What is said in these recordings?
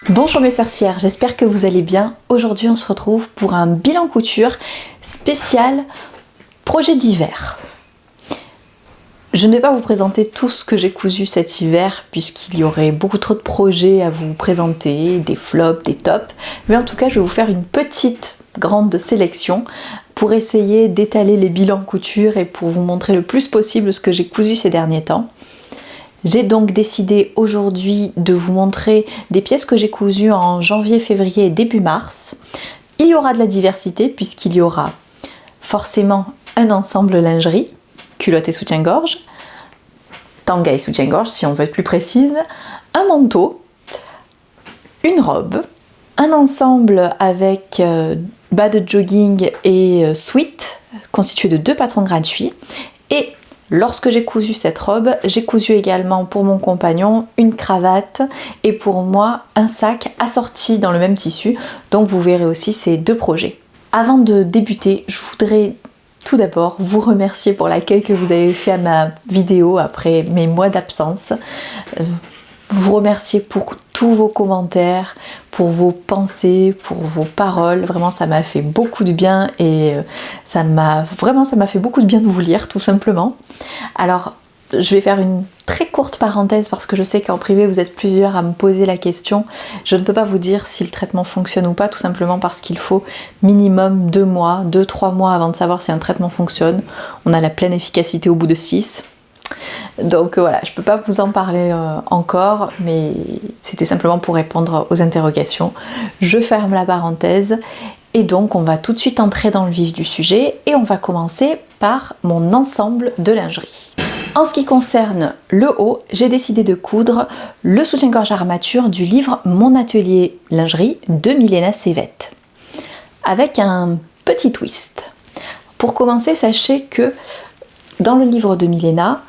Bonjour mes sorcières, j'espère que vous allez bien. Aujourd'hui on se retrouve pour un bilan couture spécial projet d'hiver. Je ne vais pas vous présenter tout ce que j'ai cousu cet hiver puisqu'il y aurait beaucoup trop de projets à vous présenter, des flops, des tops, mais en tout cas je vais vous faire une petite grande sélection pour essayer d'étaler les bilans couture et pour vous montrer le plus possible ce que j'ai cousu ces derniers temps. J'ai donc décidé aujourd'hui de vous montrer des pièces que j'ai cousues en janvier, février et début mars. Il y aura de la diversité puisqu'il y aura forcément un ensemble lingerie, culotte et soutien-gorge, tanga et soutien-gorge si on veut être plus précise, un manteau, une robe, un ensemble avec bas de jogging et sweat constitué de 2 patrons gratuits et lorsque j'ai cousu cette robe, j'ai cousu également pour mon compagnon une cravate et pour moi un sac assorti dans le même tissu. Donc vous verrez aussi ces 2 projets. Avant de débuter, je voudrais tout d'abord vous remercier pour l'accueil que vous avez fait à ma vidéo après mes mois d'absence. Vous remercier pour tous vos commentaires, pour vos pensées, pour vos paroles. Vraiment, ça m'a fait beaucoup de bien et ça m'a fait beaucoup de bien de vous lire, tout simplement. Alors, je vais faire une très courte parenthèse parce que je sais qu'en privé, vous êtes plusieurs à me poser la question. Je ne peux pas vous dire si le traitement fonctionne ou pas, tout simplement parce qu'il faut minimum 2 mois, 2-3 mois avant de savoir si un traitement fonctionne. On a la pleine efficacité au bout de 6. Donc voilà, je peux pas vous en parler encore, mais c'était simplement pour répondre aux interrogations. Je ferme la parenthèse et donc on va tout de suite entrer dans le vif du sujet et on va commencer par mon ensemble de lingerie. En ce qui concerne le haut, j'ai décidé de coudre le soutien-gorge armature du livre Mon atelier lingerie de Milena Sevette avec un petit twist. Pour commencer, sachez que dans le livre de Milena,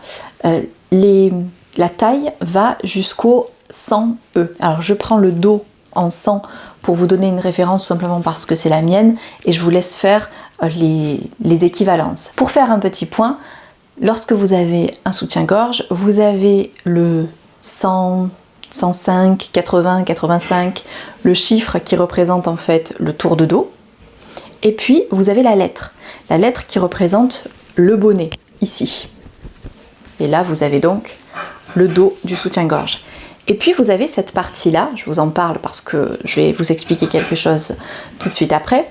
la taille va jusqu'au 100E. Alors je prends le dos en 100 pour vous donner une référence tout simplement parce que c'est la mienne et je vous laisse faire les équivalences. Pour faire un petit point, lorsque vous avez un soutien-gorge, vous avez le 100, 105, 80, 85, le chiffre qui représente en fait le tour de dos. Et puis vous avez la lettre qui représente le bonnet, ici. Et là, vous avez donc le dos du soutien-gorge. Et puis, vous avez cette partie-là, je vous en parle parce que je vais vous expliquer quelque chose tout de suite après.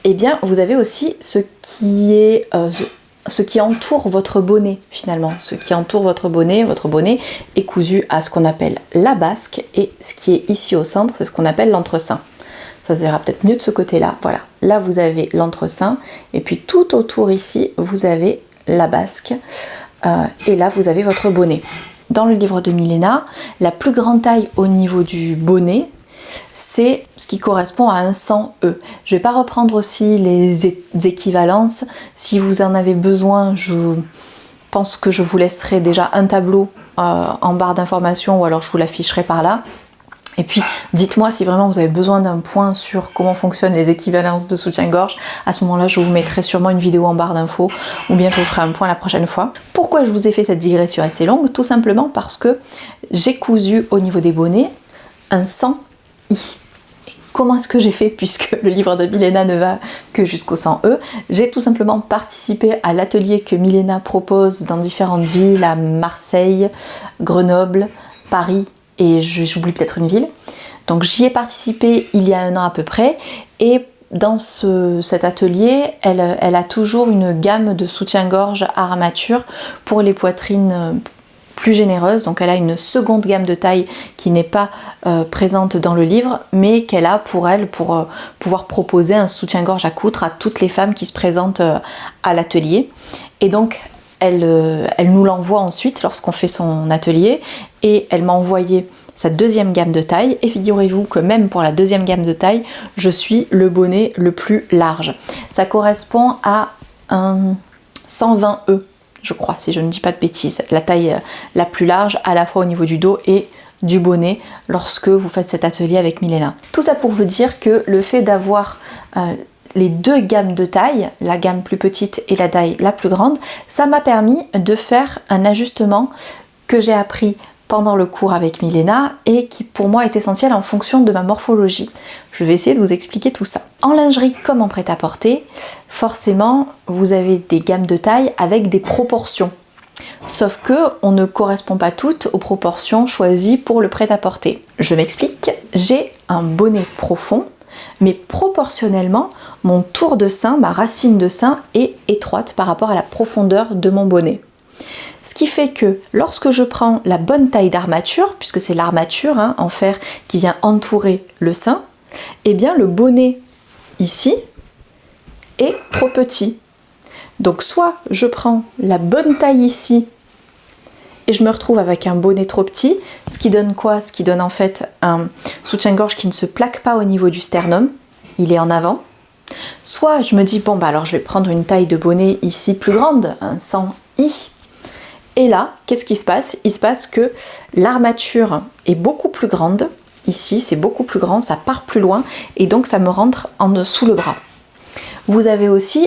Eh bien, vous avez aussi ce qui entoure votre bonnet, finalement. Ce qui entoure votre bonnet est cousu à ce qu'on appelle la basque, et ce qui est ici au centre, c'est ce qu'on appelle l'entresein. Ça se verra peut-être mieux de ce côté-là. Voilà, là, vous avez l'entresein, et puis tout autour ici, vous avez la basque. Et là vous avez votre bonnet. Dans le livre de Milena, la plus grande taille au niveau du bonnet, c'est ce qui correspond à un 100E. Je ne vais pas reprendre aussi les équivalences. Si vous en avez besoin, je pense que je vous laisserai déjà un tableau en barre d'informations ou alors je vous l'afficherai par là. Et puis, dites-moi si vraiment vous avez besoin d'un point sur comment fonctionnent les équivalences de soutien-gorge. À ce moment-là, je vous mettrai sûrement une vidéo en barre d'infos ou bien je vous ferai un point la prochaine fois. Pourquoi je vous ai fait cette digression assez longue? Tout simplement parce que j'ai cousu au niveau des bonnets un 100i. Et comment est-ce que j'ai fait puisque le livre de Milena ne va que jusqu'au 100e? J'ai tout simplement participé à l'atelier que Milena propose dans différentes villes, à Marseille, Grenoble, Paris, et j'oublie peut-être une ville. Donc j'y ai participé il y a 1 an à peu près, et dans cet atelier, elle a toujours une gamme de soutien-gorge armature pour les poitrines plus généreuses. Donc elle a une seconde gamme de taille qui n'est pas présente dans le livre, mais qu'elle a pour pouvoir proposer un soutien-gorge à coudre à toutes les femmes qui se présentent à l'atelier. Et donc elle nous l'envoie ensuite lorsqu'on fait son atelier et elle m'a envoyé sa deuxième gamme de taille et figurez-vous que même pour la deuxième gamme de taille, je suis le bonnet le plus large. Ça correspond à un 120E, je crois, si je ne dis pas de bêtises. La taille la plus large à la fois au niveau du dos et du bonnet lorsque vous faites cet atelier avec Milena. Tout ça pour vous dire que le fait d'avoir les 2 gammes de taille, la gamme plus petite et la taille la plus grande, ça m'a permis de faire un ajustement que j'ai appris pendant le cours avec Milena et qui pour moi est essentiel en fonction de ma morphologie. Je vais essayer de vous expliquer tout ça. En lingerie comme en prêt-à-porter, forcément vous avez des gammes de taille avec des proportions. Sauf que on ne correspond pas toutes aux proportions choisies pour le prêt-à-porter. Je m'explique, j'ai un bonnet profond, mais proportionnellement, mon tour de sein, ma racine de sein est étroite par rapport à la profondeur de mon bonnet. Ce qui fait que lorsque je prends la bonne taille d'armature, puisque c'est l'armature en fer qui vient entourer le sein, eh bien le bonnet ici est trop petit. Donc soit je prends la bonne taille ici et je me retrouve avec un bonnet trop petit, ce qui donne quoi? Ce qui donne en fait un soutien-gorge qui ne se plaque pas au niveau du sternum, il est en avant. Soit je me dis bon bah alors je vais prendre une taille de bonnet ici plus grande, un 100i. Et là, qu'est-ce qui se passe? Il se passe que l'armature est beaucoup plus grande, ici c'est beaucoup plus grand, ça part plus loin et donc ça me rentre en dessous le bras. Vous avez aussi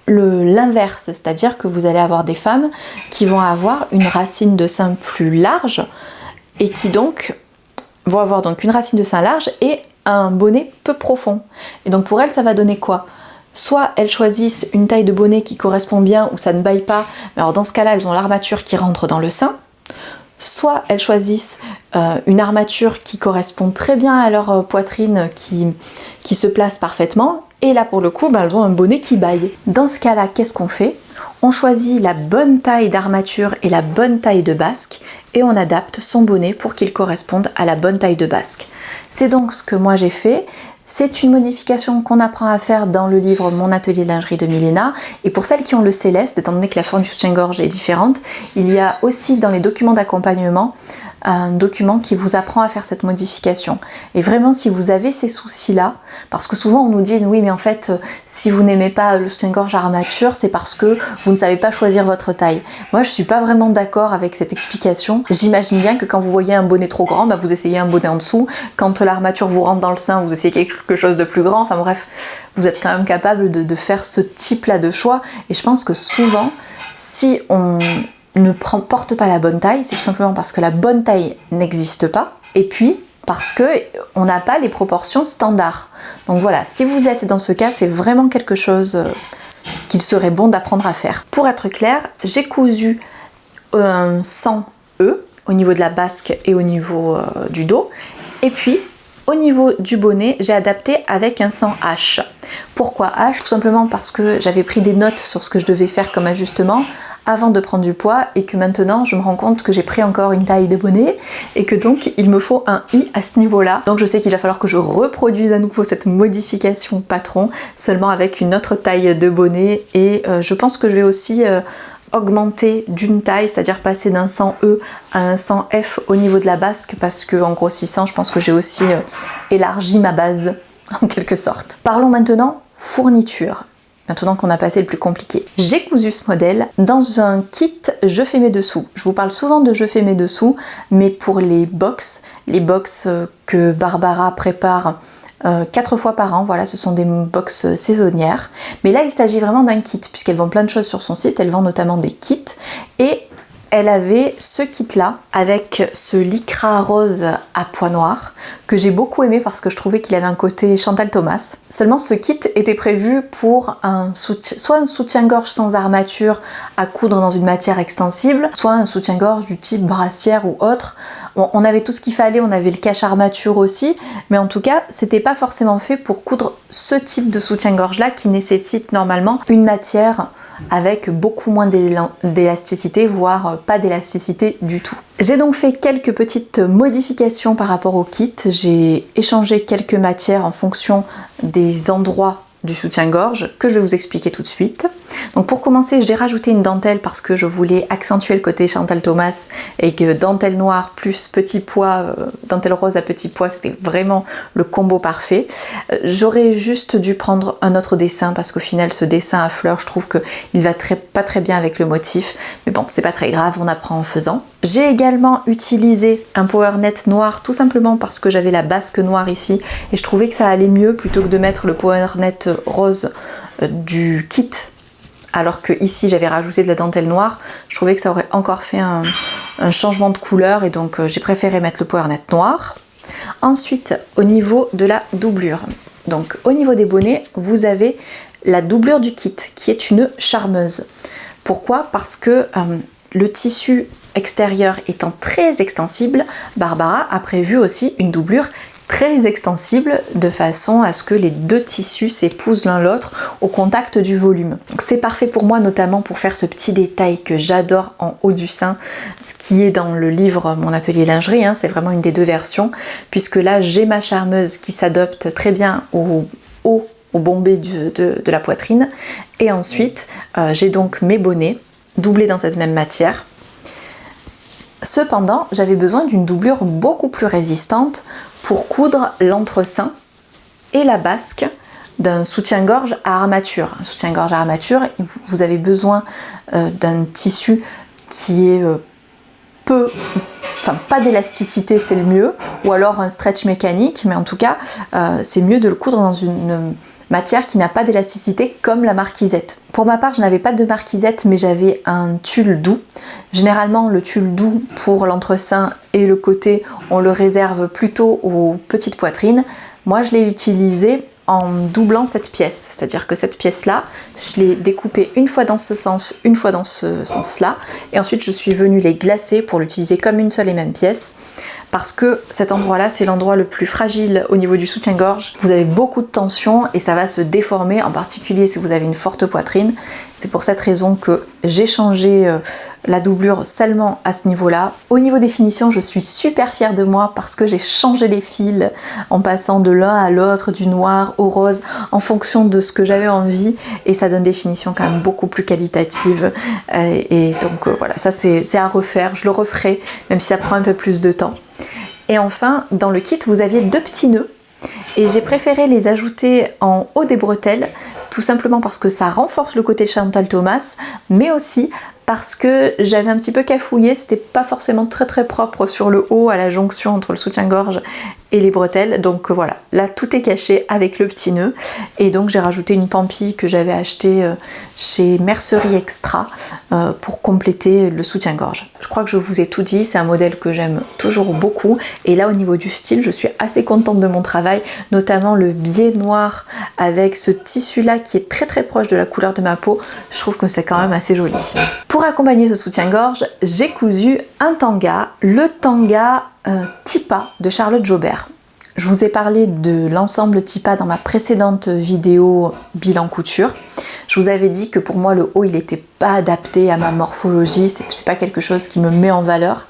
l'inverse, c'est-à-dire que vous allez avoir des femmes qui vont avoir une racine de sein plus large et qui donc vont avoir donc une racine de sein large et un bonnet peu profond. Et donc pour elles, ça va donner quoi? Soit elles choisissent une taille de bonnet qui correspond bien où ça ne baille pas, mais alors dans ce cas-là, elles ont l'armature qui rentre dans le sein. Soit elles choisissent une armature qui correspond très bien à leur poitrine, qui se place parfaitement. Et là pour le coup, elles ont un bonnet qui baille. Dans ce cas-là, qu'est-ce qu'on fait? On choisit la bonne taille d'armature et la bonne taille de basque et on adapte son bonnet pour qu'il corresponde à la bonne taille de basque. C'est donc ce que moi j'ai fait. C'est une modification qu'on apprend à faire dans le livre Mon atelier de lingerie de Milena. Et pour celles qui ont le céleste, étant donné que la forme du soutien-gorge est différente, il y a aussi dans les documents d'accompagnement un document qui vous apprend à faire cette modification. Et vraiment, si vous avez ces soucis-là, parce que souvent on nous dit oui mais en fait si vous n'aimez pas le soutien-gorge armature, c'est parce que vous ne savez pas choisir votre taille. Moi je suis pas vraiment d'accord avec cette explication. J'imagine bien que quand vous voyez un bonnet trop grand, vous essayez un bonnet en dessous. Quand l'armature vous rentre dans le sein, vous essayez quelque chose de plus grand. Enfin bref, vous êtes quand même capable de faire ce type-là de choix. Et je pense que souvent, si on ne porte pas la bonne taille, c'est tout simplement parce que la bonne taille n'existe pas, et puis parce que on n'a pas les proportions standards. Donc voilà, si vous êtes dans ce cas, c'est vraiment quelque chose qu'il serait bon d'apprendre à faire. Pour être clair, j'ai cousu un 100E au niveau de la basque et au niveau du dos, et puis au niveau du bonnet, j'ai adapté avec un 100H. Pourquoi H? Tout simplement parce que j'avais pris des notes sur ce que je devais faire comme ajustement avant de prendre du poids et que maintenant je me rends compte que j'ai pris encore une taille de bonnet et que donc il me faut un I à ce niveau-là. Donc je sais qu'il va falloir que je reproduise à nouveau cette modification patron seulement avec une autre taille de bonnet et je pense que je vais aussi augmenter d'une taille, c'est-à-dire passer d'un 100E à un 100F au niveau de la basque parce que en grossissant je pense que j'ai aussi élargi ma base en quelque sorte. Parlons maintenant fourniture. Maintenant qu'on a passé le plus compliqué. J'ai cousu ce modèle dans un kit je fais mes dessous. Je vous parle souvent de je fais mes dessous, mais pour les box que Barbara prépare 4 fois par an, voilà, ce sont des box saisonnières. Mais là, il s'agit vraiment d'un kit, puisqu'elle vend plein de choses sur son site, elle vend notamment des kits, et elle avait ce kit-là, avec ce lycra rose à pois noirs, que j'ai beaucoup aimé parce que je trouvais qu'il avait un côté Chantal Thomas. Seulement, ce kit était prévu pour soit un soutien-gorge sans armature à coudre dans une matière extensible, soit un soutien-gorge du type brassière ou autre. On avait tout ce qu'il fallait, on avait le cache-armature aussi, mais en tout cas, c'était pas forcément fait pour coudre ce type de soutien-gorge-là qui nécessite normalement une matière avec beaucoup moins d'élasticité, voire pas d'élasticité du tout. J'ai donc fait quelques petites modifications par rapport au kit. J'ai échangé quelques matières en fonction des endroits du soutien-gorge que je vais vous expliquer tout de suite. Donc pour commencer, j'ai rajouté une dentelle parce que je voulais accentuer le côté Chantal Thomas et que dentelle noire plus petit pois, dentelle rose à petit pois, c'était vraiment le combo parfait. J'aurais juste dû prendre un autre dessin parce qu'au final ce dessin à fleurs, je trouve qu'il va pas très bien avec le motif, mais bon, c'est pas très grave, on apprend en faisant. J'ai également utilisé un power net noir tout simplement parce que j'avais la basque noire ici et je trouvais que ça allait mieux plutôt que de mettre le power net rose du kit alors que ici j'avais rajouté de la dentelle noire. Je trouvais que ça aurait encore fait un un changement de couleur et donc j'ai préféré mettre le PowerNet noir. Ensuite, au niveau de la doublure, donc au niveau des bonnets, vous avez la doublure du kit qui est une charmeuse. Pourquoi? Parce que le tissu extérieur étant très extensible, Barbara a prévu aussi une doublure très extensible de façon à ce que les deux tissus s'épousent l'un l'autre au contact du volume. C'est parfait pour moi, notamment pour faire ce petit détail que j'adore en haut du sein, ce qui est dans le livre Mon atelier lingerie, hein, c'est vraiment une des deux versions, puisque là j'ai ma charmeuse qui s'adopte très bien au bombé de la poitrine, et ensuite j'ai donc mes bonnets doublés dans cette même matière. Cependant, j'avais besoin d'une doublure beaucoup plus résistante pour coudre l'entresein et la basque d'un soutien-gorge à armature. Un soutien-gorge à armature, vous avez besoin d'un tissu qui est pas d'élasticité, c'est le mieux, ou alors un stretch mécanique, mais en tout cas, c'est mieux de le coudre dans une matière qui n'a pas d'élasticité comme la marquisette. Pour ma part, je n'avais pas de marquisette, mais j'avais un tulle doux. Généralement, le tulle doux pour l'entresein et le côté, on le réserve plutôt aux petites poitrines. Moi, je l'ai utilisé en doublant cette pièce, c'est-à-dire que cette pièce-là, je l'ai découpée une fois dans ce sens, une fois dans ce sens-là, et ensuite je suis venue les glacer pour l'utiliser comme une seule et même pièce, parce que cet endroit-là, c'est l'endroit le plus fragile au niveau du soutien-gorge. Vous avez beaucoup de tension et ça va se déformer, en particulier si vous avez une forte poitrine. C'est pour cette raison que j'ai changé la doublure seulement à ce niveau-là. Au niveau des finitions, je suis super fière de moi parce que j'ai changé les fils en passant de l'un à l'autre, du noir au rose, en fonction de ce que j'avais envie, et ça donne des finitions quand même beaucoup plus qualitatives. Et donc voilà, ça c'est à refaire, je le referai, même si ça prend un peu plus de temps. Et enfin, dans le kit, vous aviez deux petits nœuds, et j'ai préféré les ajouter en haut des bretelles, tout simplement parce que ça renforce le côté Chantal Thomas, mais aussi parce que j'avais un petit peu cafouillé, c'était pas forcément très propre sur le haut à la jonction entre le soutien-gorge et les bretelles, donc voilà, là tout est caché avec le petit nœud, et donc j'ai rajouté une pampille que j'avais achetée chez Mercerie Extra pour compléter le soutien-gorge. Je crois que je vous ai tout dit, c'est un modèle que j'aime toujours beaucoup, et là au niveau du style, je suis assez contente de mon travail, notamment le biais noir avec ce tissu là qui est très proche de la couleur de ma peau, je trouve que c'est quand même assez joli. Pour accompagner ce soutien-gorge, j'ai cousu un tanga, le tanga Tipa de Charlotte Jobert. Je vous ai parlé de l'ensemble Tipa dans ma précédente vidéo bilan couture. Je vous avais dit que pour moi le haut il n'était pas adapté à ma morphologie, c'est pas quelque chose qui me met en valeur.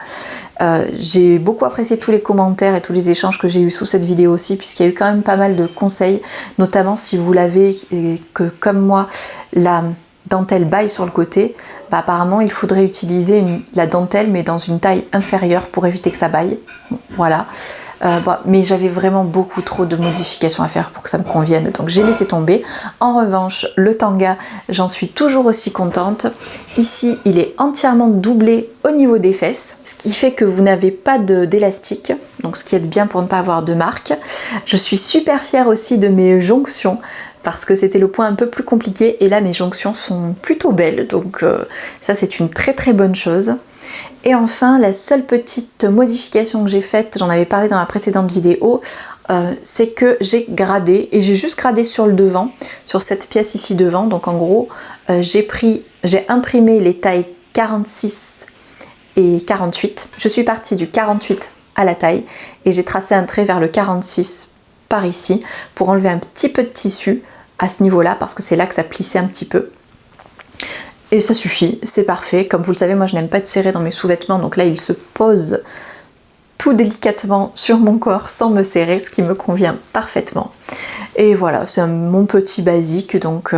J'ai beaucoup apprécié tous les commentaires et tous les échanges que j'ai eu sous cette vidéo aussi, puisqu'il y a eu quand même pas mal de conseils, notamment si vous l'avez et que comme moi la dentelle baille sur le côté, bah apparemment il faudrait utiliser la dentelle mais dans une taille inférieure pour éviter que ça baille. Bon, voilà. Mais j'avais vraiment beaucoup trop de modifications à faire pour que ça me convienne, donc j'ai laissé tomber. En revanche, le tanga, j'en suis toujours aussi contente. Ici, il est entièrement doublé au niveau des fesses, ce qui fait que vous n'avez pas d'élastique, donc ce qui est bien pour ne pas avoir de marque. Je suis super fière aussi de mes jonctions, parce que c'était le point un peu plus compliqué, et là mes jonctions sont plutôt belles, donc ça c'est une très bonne chose. Et enfin, la seule petite modification que j'ai faite, j'en avais parlé dans la précédente vidéo, c'est que j'ai gradé, et j'ai juste gradé sur le devant, sur cette pièce ici devant, donc en gros j'ai imprimé les tailles 46 et 48, je suis partie du 48 à la taille, et j'ai tracé un trait vers le 46 par ici, pour enlever un petit peu de tissu à ce niveau-là, parce que c'est là que ça plissait un petit peu. Et ça suffit, c'est parfait. Comme vous le savez, moi je n'aime pas de serrer dans mes sous-vêtements, donc là il se pose tout délicatement sur mon corps sans me serrer, ce qui me convient parfaitement. Et voilà, c'est mon petit basique, donc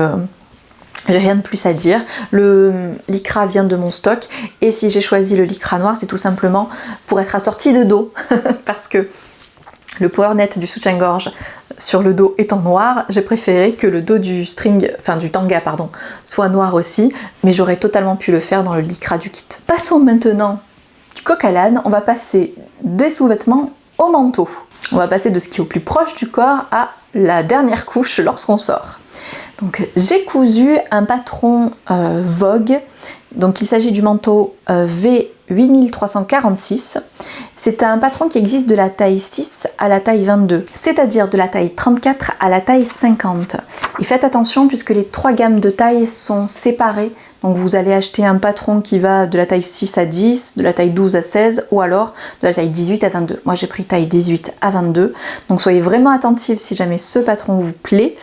j'ai rien de plus à dire. Le lycra vient de mon stock, et si j'ai choisi le lycra noir, c'est tout simplement pour être assorti de dos, parce que le PowerNet du soutien-gorge sur le dos étant noir, j'ai préféré que le dos du tanga soit noir aussi, mais j'aurais totalement pu le faire dans le lycra du kit. Passons maintenant du coq à l'âne, on va passer des sous-vêtements au manteau. On va passer de ce qui est au plus proche du corps à la dernière couche lorsqu'on sort. Donc j'ai cousu un patron Vogue, donc il s'agit du manteau V 8346. C'est un patron qui existe de la taille 6 à la taille 22, c'est-à-dire de la taille 34 à la taille 50. Et faites attention puisque les trois gammes de taille sont séparées. Donc vous allez acheter un patron qui va de la taille 6 à 10, de la taille 12 à 16 ou alors de la taille 18 à 22. Moi j'ai pris taille 18 à 22, donc soyez vraiment attentifs si jamais ce patron vous plaît.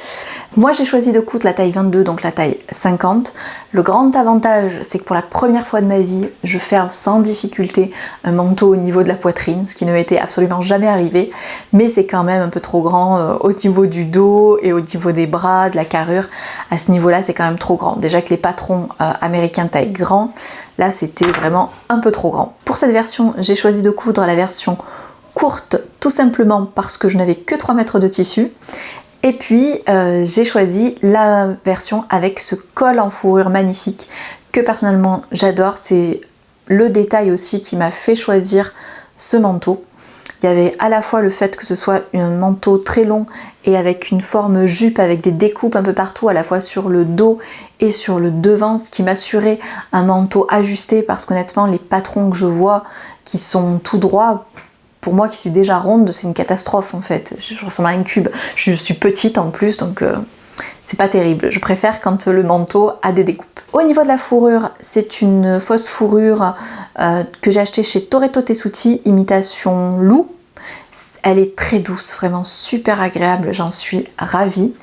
Moi j'ai choisi de coudre la taille 22, donc la taille 50. Le grand avantage, c'est que pour la première fois de ma vie, je ferme sans difficulté un manteau au niveau de la poitrine, ce qui ne m'était absolument jamais arrivé, mais c'est quand même un peu trop grand au niveau du dos et au niveau des bras, de la carrure. À ce niveau-là, c'est quand même trop grand. Déjà que les patrons américains taille grand, là c'était vraiment un peu trop grand. Pour cette version, j'ai choisi de coudre la version courte, tout simplement parce que je n'avais que 3 mètres de tissu. Et puis j'ai choisi la version avec ce col en fourrure magnifique que personnellement j'adore. C'est le détail aussi qui m'a fait choisir ce manteau. Il y avait à la fois le fait que ce soit un manteau très long et avec une forme jupe avec des découpes un peu partout, à la fois sur le dos et sur le devant, ce qui m'assurait un manteau ajusté parce qu'honnêtement les patrons que je vois qui sont tout droits, pour moi qui suis déjà ronde, c'est une catastrophe en fait. Je ressemble à un cube. Je suis petite en plus, donc c'est pas terrible. Je préfère quand le manteau a des découpes. Au niveau de la fourrure, c'est une fausse fourrure que j'ai achetée chez Toretto Tessuti, imitation loup. Elle est très douce, vraiment super agréable, j'en suis ravie.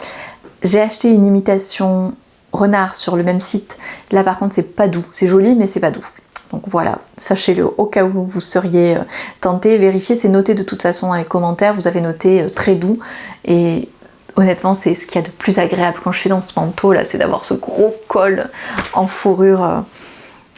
J'ai acheté une imitation renard sur le même site. Là par contre c'est pas doux, c'est joli mais c'est pas doux. Donc voilà, sachez-le au cas où vous seriez tenté, vérifiez, c'est noté de toute façon dans les commentaires, vous avez noté très doux et honnêtement c'est ce qu'il y a de plus agréable quand je suis dans ce manteau là, c'est d'avoir ce gros col en fourrure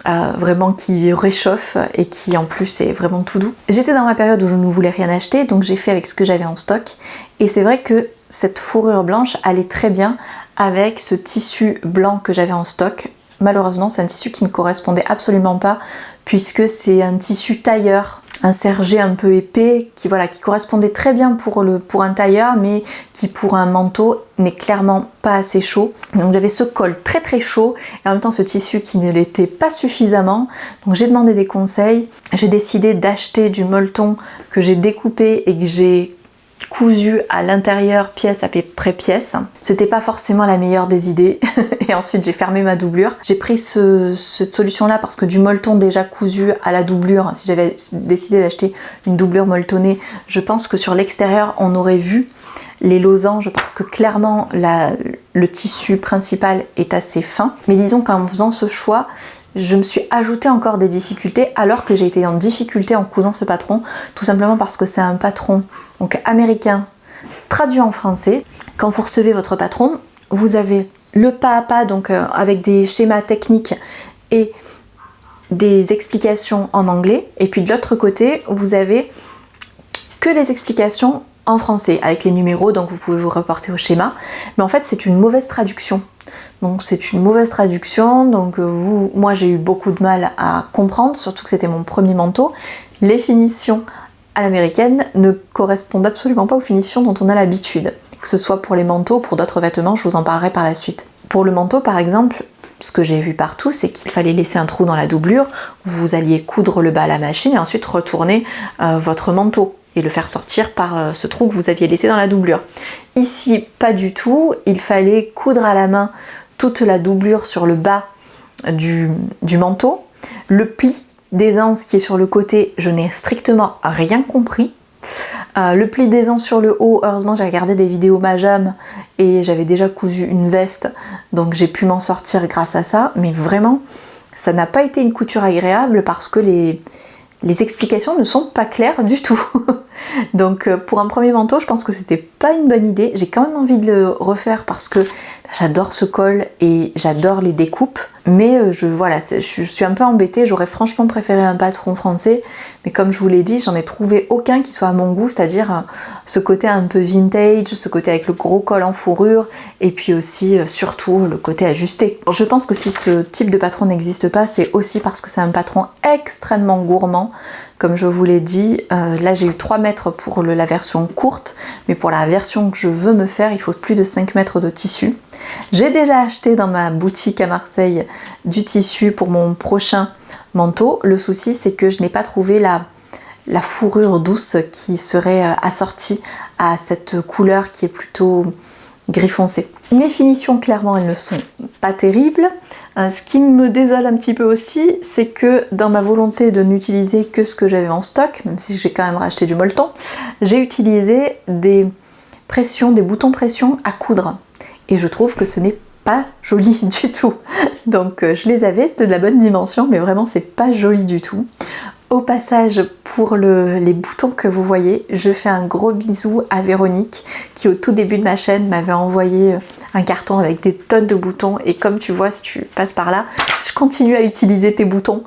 vraiment qui réchauffe et qui en plus est vraiment tout doux. J'étais dans ma période où je ne voulais rien acheter, donc j'ai fait avec ce que j'avais en stock et c'est vrai que cette fourrure blanche allait très bien avec ce tissu blanc que j'avais en stock. Malheureusement, c'est un tissu qui ne correspondait absolument pas puisque c'est un tissu tailleur, un sergé un peu épais qui correspondait très bien pour un tailleur mais qui pour un manteau n'est clairement pas assez chaud. Donc j'avais ce col très très chaud et en même temps ce tissu qui ne l'était pas suffisamment. Donc j'ai demandé des conseils. J'ai décidé d'acheter du molleton que j'ai découpé et que j'ai cousu à l'intérieur pièce à peu près pièce. C'était pas forcément la meilleure des idées et ensuite j'ai fermé ma doublure. J'ai pris cette solution là parce que du molleton déjà cousu à la doublure, si j'avais décidé d'acheter une doublure molletonnée, je pense que sur l'extérieur on aurait vu les losanges parce que clairement le tissu principal est assez fin. Mais disons qu'en faisant ce choix, je me suis ajouté encore des difficultés alors que j'ai été en difficulté en cousant ce patron, tout simplement parce que c'est un patron donc américain traduit en français. Quand vous recevez votre patron, vous avez le pas à pas donc avec des schémas techniques et des explications en anglais, et puis de l'autre côté vous avez que les explications en français avec les numéros, donc vous pouvez vous reporter au schéma, mais en fait c'est une mauvaise traduction. Donc c'est une mauvaise traduction, donc moi j'ai eu beaucoup de mal à comprendre, surtout que c'était mon premier manteau. Les finitions à l'américaine ne correspondent absolument pas aux finitions dont on a l'habitude, que ce soit pour les manteaux ou pour d'autres vêtements, je vous en parlerai par la suite. Pour le manteau par exemple, ce que j'ai vu partout, c'est qu'il fallait laisser un trou dans la doublure, vous alliez coudre le bas à la machine et ensuite retourner votre manteau et le faire sortir par ce trou que vous aviez laissé dans la doublure. Ici, pas du tout, il fallait coudre à la main toute la doublure sur le bas du manteau. Le pli d'aisance qui est sur le côté, je n'ai strictement rien compris. Le pli d'aisance sur le haut, heureusement j'ai regardé des vidéos Majam et j'avais déjà cousu une veste, donc j'ai pu m'en sortir grâce à ça, mais vraiment, ça n'a pas été une couture agréable parce que les explications ne sont pas claires du tout. Donc pour un premier manteau, je pense que c'était pas une bonne idée. J'ai quand même envie de le refaire parce que j'adore ce col et j'adore les découpes. Mais je suis un peu embêtée, j'aurais franchement préféré un patron français. Mais comme je vous l'ai dit, j'en ai trouvé aucun qui soit à mon goût, c'est-à-dire ce côté un peu vintage, ce côté avec le gros col en fourrure, et puis aussi surtout le côté ajusté. Je pense que si ce type de patron n'existe pas, c'est aussi parce que c'est un patron extrêmement gourmand. Comme je vous l'ai dit, là j'ai eu 3 mètres pour la version courte, mais pour la version que je veux me faire, il faut plus de 5 mètres de tissu. J'ai déjà acheté dans ma boutique à Marseille du tissu pour mon prochain manteau. Le souci c'est que je n'ai pas trouvé la fourrure douce qui serait assortie à cette couleur qui est plutôt gris foncé. Mes finitions, clairement, elles ne sont pas terribles. Ce qui me désole un petit peu aussi, c'est que dans ma volonté de n'utiliser que ce que j'avais en stock, même si j'ai quand même racheté du molleton, j'ai utilisé des boutons pression à coudre. Et je trouve que ce n'est pas joli du tout. Donc je les avais, c'était de la bonne dimension, mais vraiment c'est pas joli du tout. Au passage, pour les boutons que vous voyez, je fais un gros bisou à Véronique qui au tout début de ma chaîne m'avait envoyé un carton avec des tonnes de boutons, et comme tu vois, si tu passes par là, je continue à utiliser tes boutons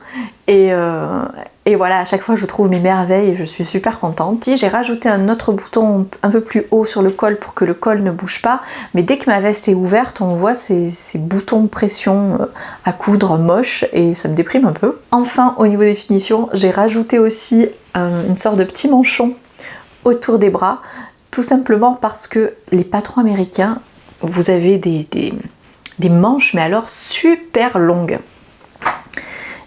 et voilà, à chaque fois je trouve mes merveilles et je suis super contente. J'ai rajouté un autre bouton un peu plus haut sur le col pour que le col ne bouge pas, mais dès que ma veste est ouverte, on voit ces boutons de pression à coudre moches et ça me déprime un peu. Enfin, au niveau des finitions, j'ai rajouté aussi une sorte de petit manchon autour des bras, tout simplement parce que les patrons américains, vous avez des manches, mais alors super longues.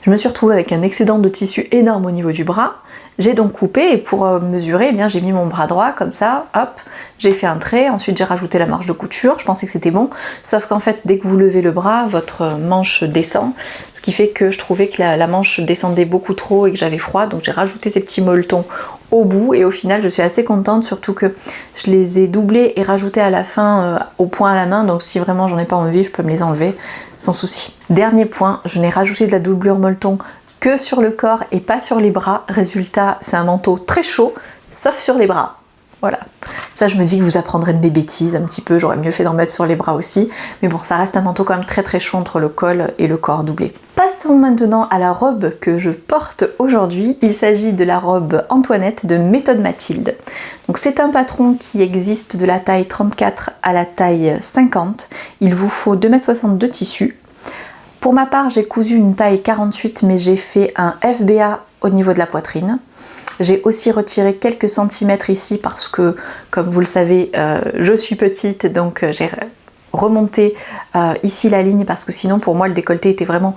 Je me suis retrouvée avec un excédent de tissu énorme au niveau du bras. J'ai donc coupé et pour mesurer, eh bien, j'ai mis mon bras droit comme ça, hop, j'ai fait un trait, ensuite j'ai rajouté la marge de couture, je pensais que c'était bon, sauf qu'en fait dès que vous levez le bras, votre manche descend, ce qui fait que je trouvais que la manche descendait beaucoup trop et que j'avais froid, donc j'ai rajouté ces petits molletons au bout et au final je suis assez contente, surtout que je les ai doublés et rajoutés à la fin au point à la main, donc si vraiment j'en ai pas envie, je peux me les enlever sans souci. Dernier point, je n'ai rajouté de la doublure molleton que sur le corps et pas sur les bras. Résultat, c'est un manteau très chaud, sauf sur les bras. Voilà. Ça, je me dis que vous apprendrez de mes bêtises un petit peu. J'aurais mieux fait d'en mettre sur les bras aussi. Mais bon, ça reste un manteau quand même très très chaud entre le col et le corps doublé. Passons maintenant à la robe que je porte aujourd'hui. Il s'agit de la robe Antoinette de Méthode Mathilde. Donc c'est un patron qui existe de la taille 34 à la taille 50. Il vous faut 2,60 m de tissu. Pour ma part, j'ai cousu une taille 48, mais j'ai fait un FBA au niveau de la poitrine. J'ai aussi retiré quelques centimètres ici parce que, comme vous le savez, je suis petite, donc j'ai remonté ici la ligne parce que sinon, pour moi, le décolleté était vraiment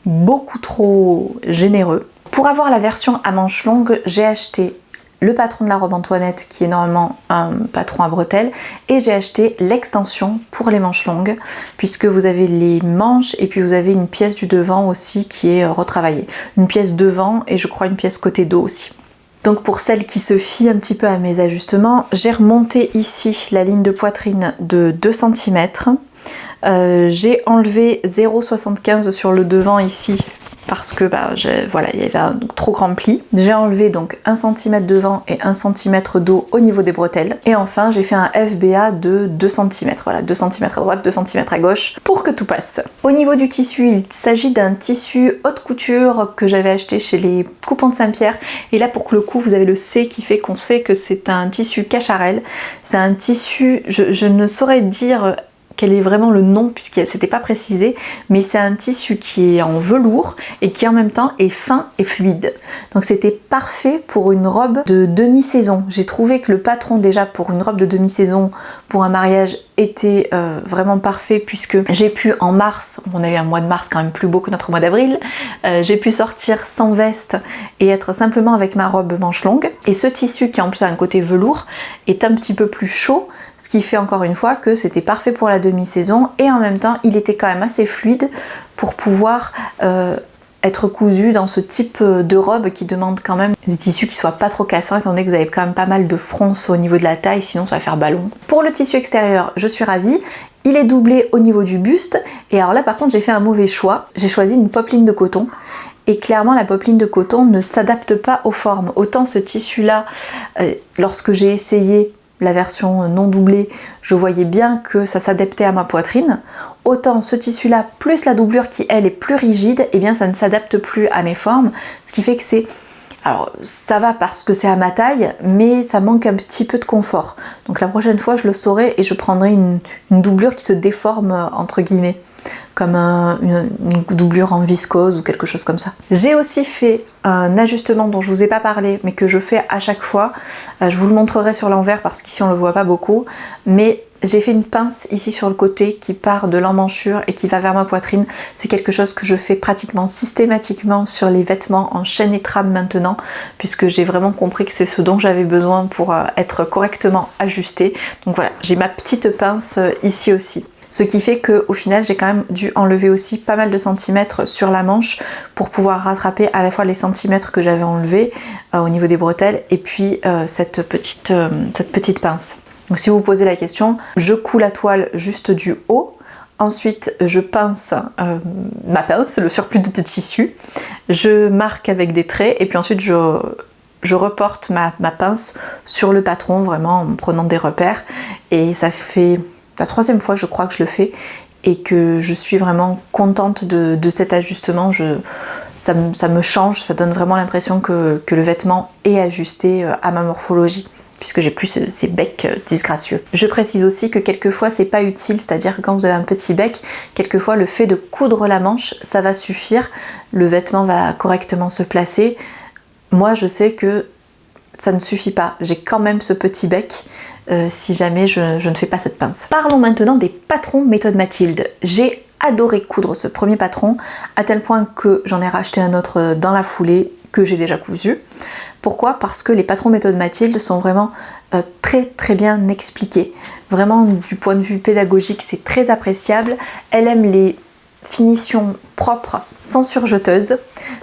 beaucoup trop généreux. Pour avoir la version à manches longues, j'ai acheté le patron de la robe Antoinette qui est normalement un patron à bretelles et j'ai acheté l'extension pour les manches longues puisque vous avez les manches et puis vous avez une pièce du devant aussi qui est retravaillée. Une pièce devant et je crois une pièce côté dos aussi. Donc pour celles qui se fient un petit peu à mes ajustements, j'ai remonté ici la ligne de poitrine de 2 cm. J'ai enlevé 0,75 sur le devant ici parce que voilà, il y avait un trop grand pli. J'ai enlevé donc 1 cm devant et 1 cm d'eau au niveau des bretelles. Et enfin, j'ai fait un FBA de 2 cm. Voilà, 2 cm à droite, 2 cm à gauche pour que tout passe. Au niveau du tissu, il s'agit d'un tissu haute couture que j'avais acheté chez les Coupons de Saint-Pierre. Et là, pour le coup, vous avez le C qui fait qu'on sait que c'est un tissu cacharel. C'est un tissu, je ne saurais dire quel est vraiment le nom puisque c'était pas précisé, mais c'est un tissu qui est en velours et qui en même temps est fin et fluide. Donc c'était parfait pour une robe de demi-saison. J'ai trouvé que le patron déjà pour une robe de demi-saison pour un mariage était vraiment parfait puisque j'ai pu en mars, on a eu un mois de mars quand même plus beau que notre mois d'avril, j'ai pu sortir sans veste et être simplement avec ma robe manche longue. Et ce tissu qui en plus a un côté velours est un petit peu plus chaud, ce qui fait encore une fois que c'était parfait pour la demi-saison et en même temps il était quand même assez fluide pour pouvoir être cousu dans ce type de robe qui demande quand même des tissus qui soient pas trop cassants étant donné que vous avez quand même pas mal de fronces au niveau de la taille, sinon ça va faire ballon. Pour le tissu extérieur, je suis ravie. Il est doublé au niveau du buste et alors là par contre j'ai fait un mauvais choix. J'ai choisi une popeline de coton. Et clairement la popeline de coton ne s'adapte pas aux formes. Autant ce tissu là, lorsque j'ai essayé la version non doublée, je voyais bien que ça s'adaptait à ma poitrine. Autant ce tissu là, plus la doublure qui elle est plus rigide, et bien ça ne s'adapte plus à mes formes. Ce qui fait que c'est... Alors ça va parce que c'est à ma taille, mais ça manque un petit peu de confort. Donc la prochaine fois je le saurai et je prendrai une doublure qui se déforme entre guillemets. Comme une doublure en viscose ou quelque chose comme ça. J'ai aussi fait un ajustement dont je vous ai pas parlé mais que je fais à chaque fois. Je vous le montrerai sur l'envers parce qu'ici on le voit pas beaucoup, mais j'ai fait une pince ici sur le côté qui part de l'emmanchure et qui va vers ma poitrine. C'est quelque chose que je fais pratiquement systématiquement sur les vêtements en chaîne et trame maintenant, puisque j'ai vraiment compris que c'est ce dont j'avais besoin pour être correctement ajustée. Donc voilà, j'ai ma petite pince ici aussi. Ce qui fait qu'au final, j'ai quand même dû enlever aussi pas mal de centimètres sur la manche pour pouvoir rattraper à la fois les centimètres que j'avais enlevés au niveau des bretelles et puis cette petite pince. Donc si vous vous posez la question, je couds la toile juste du haut. Ensuite, je pince ma pince, le surplus de tissu. Je marque avec des traits et puis ensuite je reporte ma pince sur le patron, vraiment en prenant des repères. Et ça fait la 3e fois, je crois, que je le fais et que je suis vraiment contente de cet ajustement. Ça me change, ça donne vraiment l'impression que le vêtement est ajusté à ma morphologie, puisque j'ai plus ces becs disgracieux. Je précise aussi que quelquefois c'est pas utile, c'est-à-dire que quand vous avez un petit bec, quelquefois le fait de coudre la manche, ça va suffire, le vêtement va correctement se placer. Moi je sais que ça ne suffit pas, j'ai quand même ce petit bec si jamais je ne fais pas cette pince. Parlons maintenant des patrons méthode Mathilde. J'ai adoré coudre ce premier patron, à tel point que j'en ai racheté un autre dans la foulée que j'ai déjà cousu. Pourquoi? Parce que les patrons méthode Mathilde sont vraiment très bien expliqués. Vraiment du point de vue pédagogique, c'est très appréciable. Elle aime les finitions propres sans surjeteuse.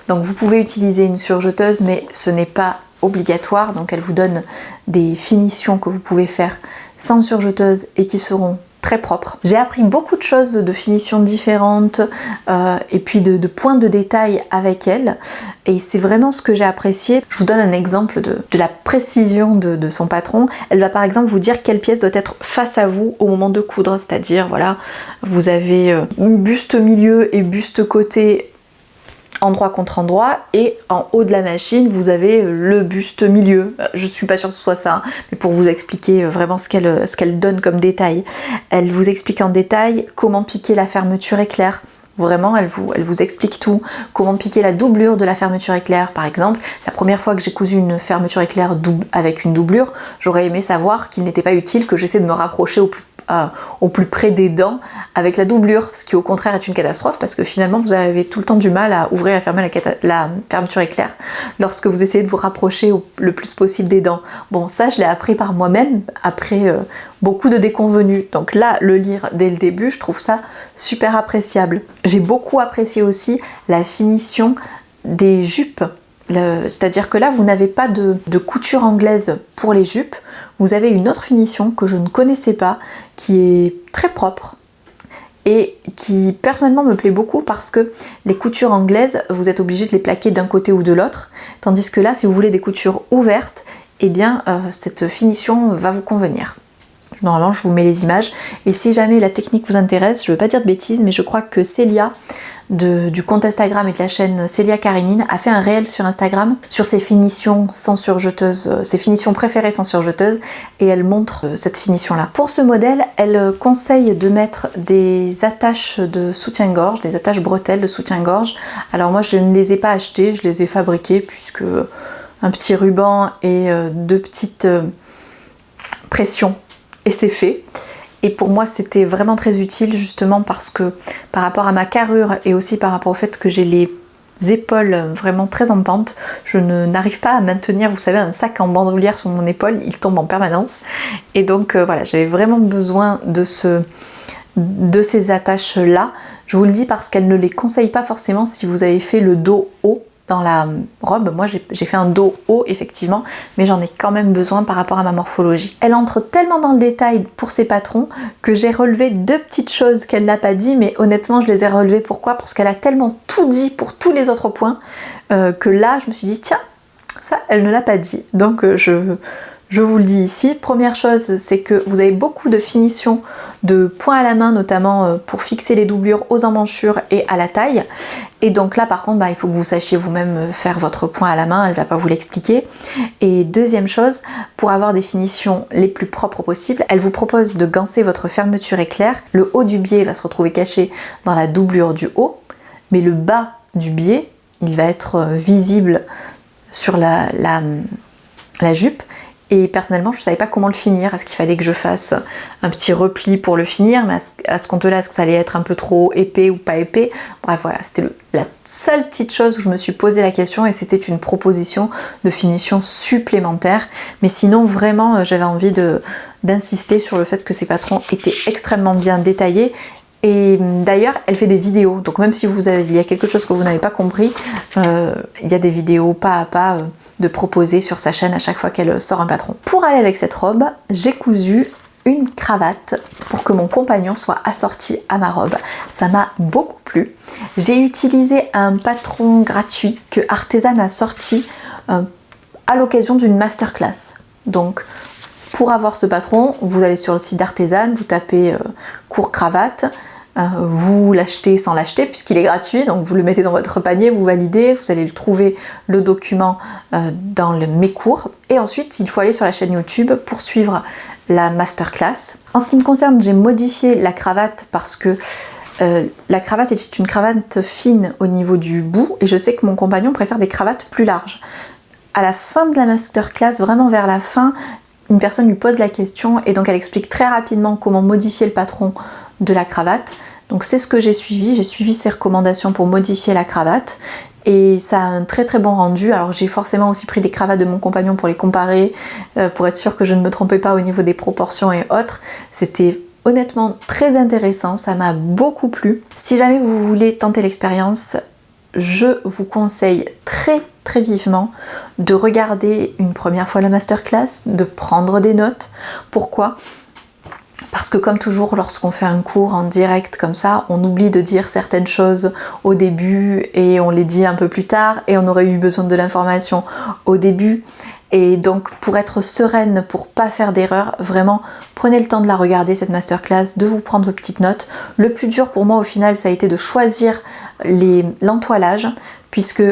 Donc vous pouvez utiliser une surjeteuse, mais ce n'est pas obligatoire. Donc elle vous donne des finitions que vous pouvez faire sans surjeteuse et qui seront très propre. J'ai appris beaucoup de choses de finitions différentes et puis de points de détail avec elle, et c'est vraiment ce que j'ai apprécié. Je vous donne un exemple de la précision de son patron. Elle va par exemple vous dire quelle pièce doit être face à vous au moment de coudre, c'est-à-dire voilà, vous avez buste milieu et buste côté endroit contre endroit, et en haut de la machine vous avez le buste milieu. Je suis pas sûre que ce soit ça, mais pour vous expliquer vraiment ce qu'elle donne comme détail. Elle vous explique en détail comment piquer la fermeture éclair. Vraiment, elle vous explique tout. Comment piquer la doublure de la fermeture éclair. Par exemple, la première fois que j'ai cousu une fermeture éclair avec une doublure, j'aurais aimé savoir qu'il n'était pas utile que j'essaie de me rapprocher au plus près des dents avec la doublure, ce qui au contraire est une catastrophe, parce que finalement vous avez tout le temps du mal à ouvrir et fermer la fermeture éclair lorsque vous essayez de vous rapprocher le plus possible des dents. Bon, ça je l'ai appris par moi-même après beaucoup de déconvenues, donc là le lire dès le début, je trouve ça super appréciable. J'ai beaucoup apprécié aussi la finition des jupes. C'est-à-dire que là vous n'avez pas de couture anglaise pour les jupes, vous avez une autre finition que je ne connaissais pas, qui est très propre et qui personnellement me plaît beaucoup, parce que les coutures anglaises vous êtes obligé de les plaquer d'un côté ou de l'autre, tandis que là si vous voulez des coutures ouvertes, eh bien cette finition va vous convenir. Normalement je vous mets les images, et si jamais la technique vous intéresse, je ne veux pas dire de bêtises, mais je crois que Célia du compte Instagram et de la chaîne Célia Karénine a fait un réel sur Instagram sur ses finitions sans surjeteuse, ses finitions préférées sans surjeteuse, et elle montre cette finition là. Pour ce modèle, elle conseille de mettre des attaches de soutien-gorge, des attaches bretelles de soutien-gorge. Alors moi je ne les ai pas achetées, je les ai fabriquées, puisque un petit ruban et deux petites pressions et c'est fait. Et pour moi c'était vraiment très utile, justement parce que par rapport à ma carrure et aussi par rapport au fait que j'ai les épaules vraiment très en pente, je n'arrive pas à maintenir, vous savez, un sac en bandoulière sur mon épaule, il tombe en permanence. Et donc voilà, j'avais vraiment besoin de ces attaches là. Je vous le dis parce qu'elle ne les conseille pas forcément si vous avez fait le dos haut dans la robe. Moi j'ai fait un dos haut effectivement, mais j'en ai quand même besoin par rapport à ma morphologie. Elle entre tellement dans le détail pour ses patrons que j'ai relevé deux petites choses qu'elle n'a pas dit, mais honnêtement je les ai relevées. Pourquoi? Parce qu'elle a tellement tout dit pour tous les autres points que là je me suis dit tiens, ça elle ne l'a pas dit, donc je vous le dis ici. Première chose, c'est que vous avez beaucoup de finitions de points à la main, notamment pour fixer les doublures aux emmanchures et à la taille. Et donc là par contre, il faut que vous sachiez vous-même faire votre point à la main, elle ne va pas vous l'expliquer. Et deuxième chose, pour avoir des finitions les plus propres possibles, elle vous propose de ganser votre fermeture éclair. Le haut du biais va se retrouver caché dans la doublure du haut, mais le bas du biais, il va être visible sur la jupe. Et personnellement, je ne savais pas comment le finir. Est-ce qu'il fallait que je fasse un petit repli pour le finir? Mais à ce compte-là, est-ce que ça allait être un peu trop épais ou pas épais? Bref, voilà, c'était la seule petite chose où je me suis posé la question et c'était une proposition de finition supplémentaire. Mais sinon, vraiment, j'avais envie d'insister sur le fait que ces patrons étaient extrêmement bien détaillés. Et d'ailleurs, elle fait des vidéos, donc même si il y a quelque chose que vous n'avez pas compris, il y a des vidéos pas à pas de proposer sur sa chaîne à chaque fois qu'elle sort un patron. Pour aller avec cette robe, j'ai cousu une cravate pour que mon compagnon soit assorti à ma robe. Ça m'a beaucoup plu. J'ai utilisé un patron gratuit que Artezan a sorti à l'occasion d'une masterclass. Donc, pour avoir ce patron, vous allez sur le site d'Artezan, vous tapez court cravate, vous l'achetez sans l'acheter puisqu'il est gratuit, donc vous le mettez dans votre panier, vous validez, vous allez trouver le document dans mes cours et ensuite il faut aller sur la chaîne YouTube pour suivre la masterclass. En ce qui me concerne, j'ai modifié la cravate parce que la cravate était une cravate fine au niveau du bout et je sais que mon compagnon préfère des cravates plus larges. À la fin de la masterclass, vraiment vers la fin, une personne lui pose la question et donc elle explique très rapidement comment modifier le patron de la cravate. Donc c'est ce que j'ai suivi ses recommandations pour modifier la cravate et ça a un très très bon rendu. Alors j'ai forcément aussi pris des cravates de mon compagnon pour les comparer, pour être sûre que je ne me trompais pas au niveau des proportions et autres. C'était honnêtement très intéressant, ça m'a beaucoup plu. Si jamais vous voulez tenter l'expérience, je vous conseille très vivement de regarder une première fois la masterclass, de prendre des notes. Pourquoi ? Parce que comme toujours, lorsqu'on fait un cours en direct comme ça, on oublie de dire certaines choses au début et on les dit un peu plus tard et on aurait eu besoin de l'information au début. Et donc pour être sereine, pour pas faire d'erreur, vraiment prenez le temps de la regarder cette masterclass, de vous prendre vos petites notes. Le plus dur pour moi au final, ça a été de choisir l'entoilage puisque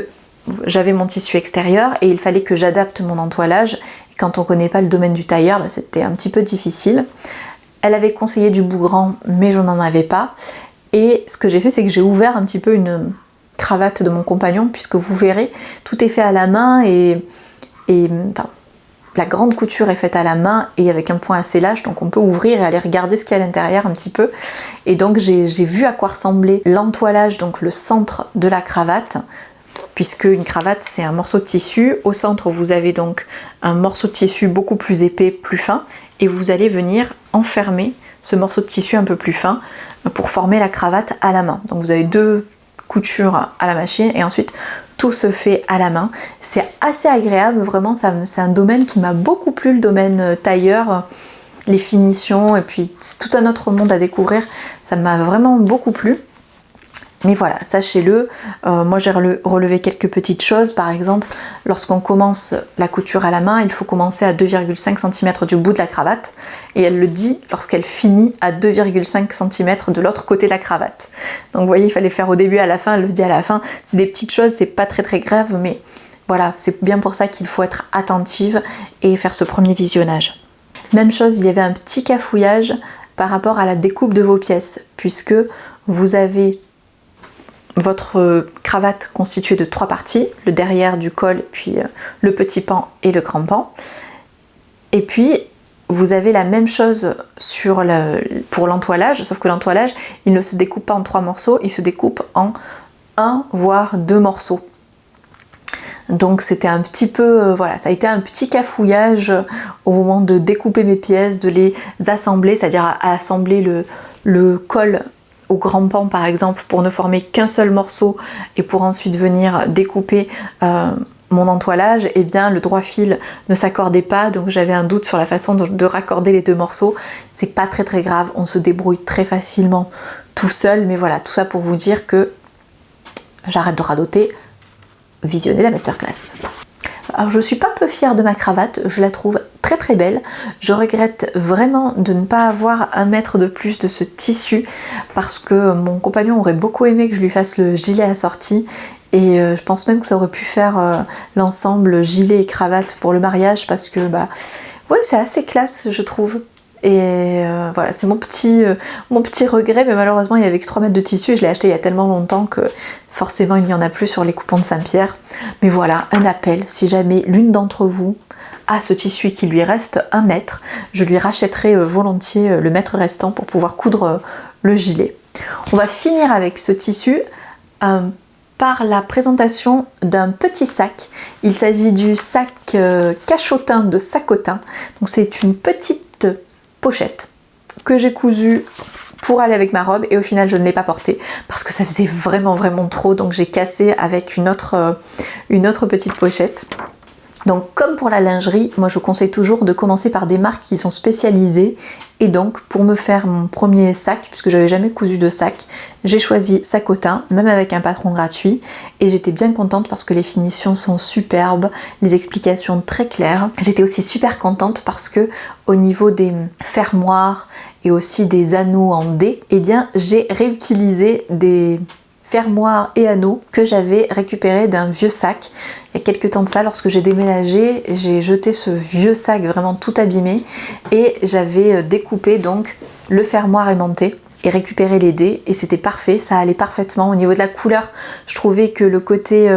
j'avais mon tissu extérieur et il fallait que j'adapte mon entoilage. Et quand on connaît pas le domaine du tailleur, c'était un petit peu difficile. Elle avait conseillé du bougran, mais je n'en avais pas. Et ce que j'ai fait, c'est que j'ai ouvert un petit peu une cravate de mon compagnon, puisque vous verrez, tout est fait à la main et enfin, la grande couture est faite à la main et avec un point assez lâche, donc on peut ouvrir et aller regarder ce qu'il y a à l'intérieur un petit peu. Et donc j'ai vu à quoi ressemblait l'entoilage, donc le centre de la cravate, puisque une cravate c'est un morceau de tissu. Au centre vous avez donc un morceau de tissu beaucoup plus épais, plus fin, et vous allez venir enfermer ce morceau de tissu un peu plus fin pour former la cravate à la main. Donc vous avez 2 coutures à la machine et ensuite tout se fait à la main. C'est assez agréable, vraiment, c'est un domaine qui m'a beaucoup plu, le domaine tailleur, les finitions et puis c'est tout un autre monde à découvrir. Ça m'a vraiment beaucoup plu. Mais voilà, sachez-le, moi j'ai relevé quelques petites choses. Par exemple, lorsqu'on commence la couture à la main, il faut commencer à 2,5 cm du bout de la cravate. Et elle le dit lorsqu'elle finit à 2,5 cm de l'autre côté de la cravate. Donc vous voyez, il fallait faire au début, à la fin, elle le dit à la fin. C'est des petites choses, c'est pas très grave, mais voilà, c'est bien pour ça qu'il faut être attentive et faire ce premier visionnage. Même chose, il y avait un petit cafouillage par rapport à la découpe de vos pièces, puisque vous avez votre cravate constituée de 3 parties, le derrière du col, puis le petit pan et le grand pan. Et puis vous avez la même chose pour l'entoilage, sauf que l'entoilage, il ne se découpe pas en 3 morceaux, il se découpe en 1 voire 2 morceaux. Donc c'était un petit peu, voilà, ça a été un petit cafouillage au moment de découper mes pièces, de les assembler, c'est-à-dire à assembler le col au grand pan par exemple pour ne former qu'un seul morceau et pour ensuite venir découper mon entoilage. Et bien le droit fil ne s'accordait pas, donc j'avais un doute sur la façon de raccorder les 2 morceaux. C'est pas très grave, on se débrouille très facilement tout seul, mais voilà, tout ça pour vous dire que j'arrête de radoter, visionnez la masterclass. Alors je suis pas peu fière de ma cravate, je la trouve très belle. Je regrette vraiment de ne pas avoir 1 mètre de plus de ce tissu parce que mon compagnon aurait beaucoup aimé que je lui fasse le gilet assorti et je pense même que ça aurait pu faire l'ensemble gilet et cravate pour le mariage parce que ouais, c'est assez classe je trouve. Et voilà, c'est mon petit regret, mais malheureusement il y avait que 3 mètres de tissu et je l'ai acheté il y a tellement longtemps que forcément il n'y en a plus sur les coupons de Saint-Pierre. Mais voilà, un appel, si jamais l'une d'entre vous a ce tissu et qu'il lui reste 1 mètre, je lui rachèterai volontiers le mètre restant pour pouvoir coudre le gilet. On va finir avec ce tissu par la présentation d'un petit sac. Il s'agit du sac cachotin de Sacotin. Donc c'est une petite pochette que j'ai cousue pour aller avec ma robe et au final je ne l'ai pas portée parce que ça faisait vraiment trop, donc j'ai cassé avec une autre petite pochette. Donc comme pour la lingerie, moi je conseille toujours de commencer par des marques qui sont spécialisées et donc pour me faire mon premier sac, puisque j'avais jamais cousu de sac, j'ai choisi Sacotin, même avec un patron gratuit et j'étais bien contente parce que les finitions sont superbes, les explications très claires. J'étais aussi super contente parce que au niveau des fermoirs et aussi des anneaux en D, eh bien j'ai réutilisé des fermoirs et anneaux que j'avais récupéré d'un vieux sac. Il y a quelques temps de ça, lorsque j'ai déménagé, j'ai jeté ce vieux sac vraiment tout abîmé et j'avais découpé donc le fermoir aimanté et récupéré les dés et c'était parfait, ça allait parfaitement. Au niveau de la couleur, je trouvais que le côté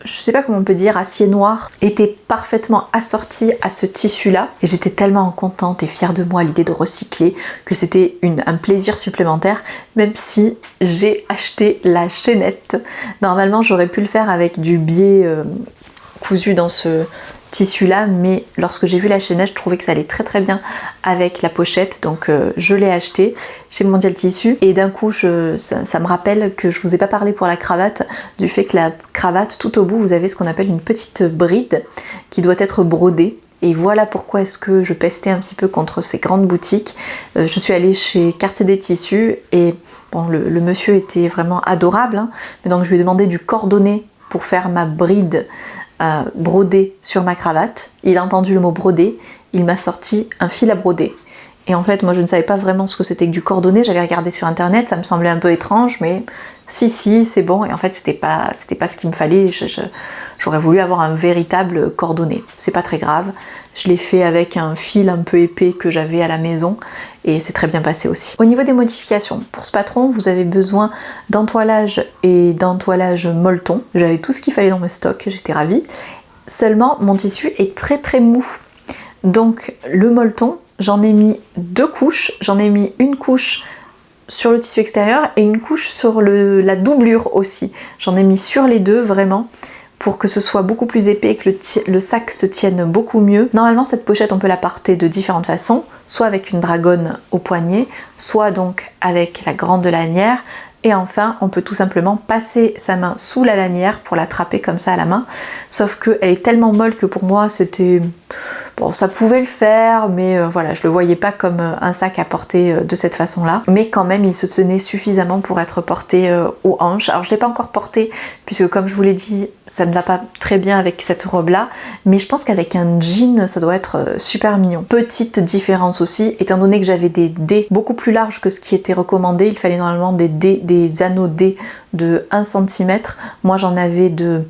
je sais pas comment on peut dire, acier noir, était parfaitement assorti à ce tissu là et j'étais tellement contente et fière de moi à l'idée de recycler que c'était un plaisir supplémentaire, même si j'ai acheté la chaînette. Normalement j'aurais pu le faire avec du biais cousu dans ce tissu là, mais lorsque j'ai vu la chaînette je trouvais que ça allait très bien avec la pochette, donc je l'ai acheté chez Mondial Tissu et d'un coup ça me rappelle que je vous ai pas parlé pour la cravate du fait que la cravate tout au bout vous avez ce qu'on appelle une petite bride qui doit être brodée. Et voilà pourquoi est-ce que je pestais un petit peu contre ces grandes boutiques. Je suis allée chez Quartier des Tissus et bon, le monsieur était vraiment adorable, hein, mais donc je lui ai demandé du cordonnet pour faire ma bride brodé sur ma cravate. Il a entendu le mot brodé, il m'a sorti un fil à broder. Et en fait, moi je ne savais pas vraiment ce que c'était que du cordonnet, j'avais regardé sur internet, ça me semblait un peu étrange, mais si, c'est bon. Et en fait, c'était pas ce qu'il me fallait, j'aurais voulu avoir un véritable cordonnet. C'est pas très grave, je l'ai fait avec un fil un peu épais que j'avais à la maison et c'est très bien passé aussi. Au niveau des modifications, pour ce patron, vous avez besoin d'entoilage et d'entoilage molleton. J'avais tout ce qu'il fallait dans mes stocks, j'étais ravie. Seulement, mon tissu est très mou. Donc, le molleton, j'en ai mis 2 couches. J'en ai mis une couche sur le tissu extérieur et une couche sur la doublure aussi. J'en ai mis sur les deux vraiment pour que ce soit beaucoup plus épais et que le sac se tienne beaucoup mieux. Normalement cette pochette on peut la porter de différentes façons, soit avec une dragonne au poignet, soit donc avec la grande lanière. Et enfin, on peut tout simplement passer sa main sous la lanière pour l'attraper comme ça à la main. Sauf qu'elle est tellement molle que pour moi, c'était... Bon, ça pouvait le faire, mais voilà, je le voyais pas comme un sac à porter de cette façon-là. Mais quand même, il se tenait suffisamment pour être porté aux hanches. Alors, je l'ai pas encore porté, puisque comme je vous l'ai dit, ça ne va pas très bien avec cette robe-là. Mais je pense qu'avec un jean, ça doit être super mignon. Petite différence aussi, étant donné que j'avais des dés beaucoup plus larges que ce qui était recommandé, il fallait normalement des anneaux dés de 1 cm. Moi, j'en avais de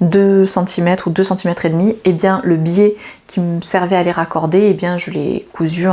2 cm ou 2 cm et demi. Et bien, le biais qui me servait à les raccorder, et bien je l'ai cousu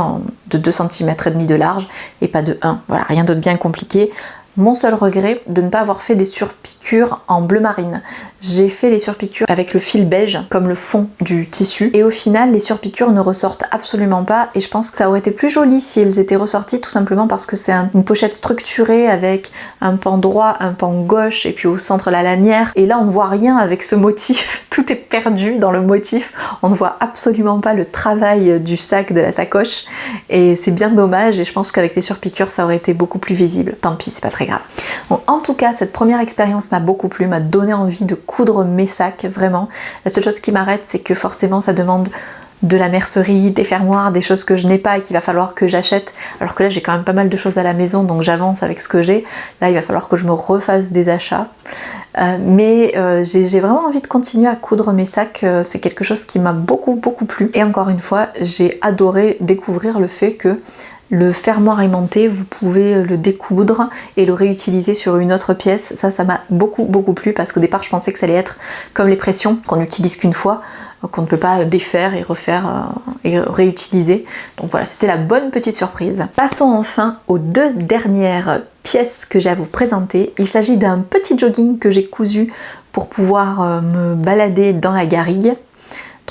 de 2 cm et demi de large et pas de 1. Voilà, rien de bien compliqué. Mon seul regret, de ne pas avoir fait des surpiqûres en bleu marine. J'ai fait les surpiqûres avec le fil beige, comme le fond du tissu. Et au final, les surpiqûres ne ressortent absolument pas. Et je pense que ça aurait été plus joli si elles étaient ressorties, tout simplement parce que c'est une pochette structurée avec un pan droit, un pan gauche, et puis au centre la lanière. Et là, on ne voit rien avec ce motif. Tout est perdu dans le motif. On ne voit absolument pas le travail du sac, de la sacoche. Et c'est bien dommage. Et je pense qu'avec les surpiqûres, ça aurait été beaucoup plus visible. Tant pis, c'est pas très grave. Bon, en tout cas, cette première expérience m'a beaucoup plu, m'a donné envie de coudre mes sacs, vraiment. La seule chose qui m'arrête, c'est que forcément ça demande de la mercerie, des fermoirs, des choses que je n'ai pas et qu'il va falloir que j'achète, alors que là j'ai quand même pas mal de choses à la maison, donc j'avance avec ce que j'ai. Là il va falloir que je me refasse des achats, mais j'ai vraiment envie de continuer à coudre mes sacs. C'est quelque chose qui m'a beaucoup plu, et encore une fois j'ai adoré découvrir le fait que Le fermoir aimanté, vous pouvez le découdre et le réutiliser sur une autre pièce. Ça m'a beaucoup plu parce qu'au départ je pensais que ça allait être comme les pressions qu'on n'utilise qu'une fois, qu'on ne peut pas défaire et refaire et réutiliser. Donc voilà, c'était la bonne petite surprise. Passons enfin aux deux dernières pièces que j'ai à vous présenter. Il s'agit d'un petit jogging que j'ai cousu pour pouvoir me balader dans la garrigue.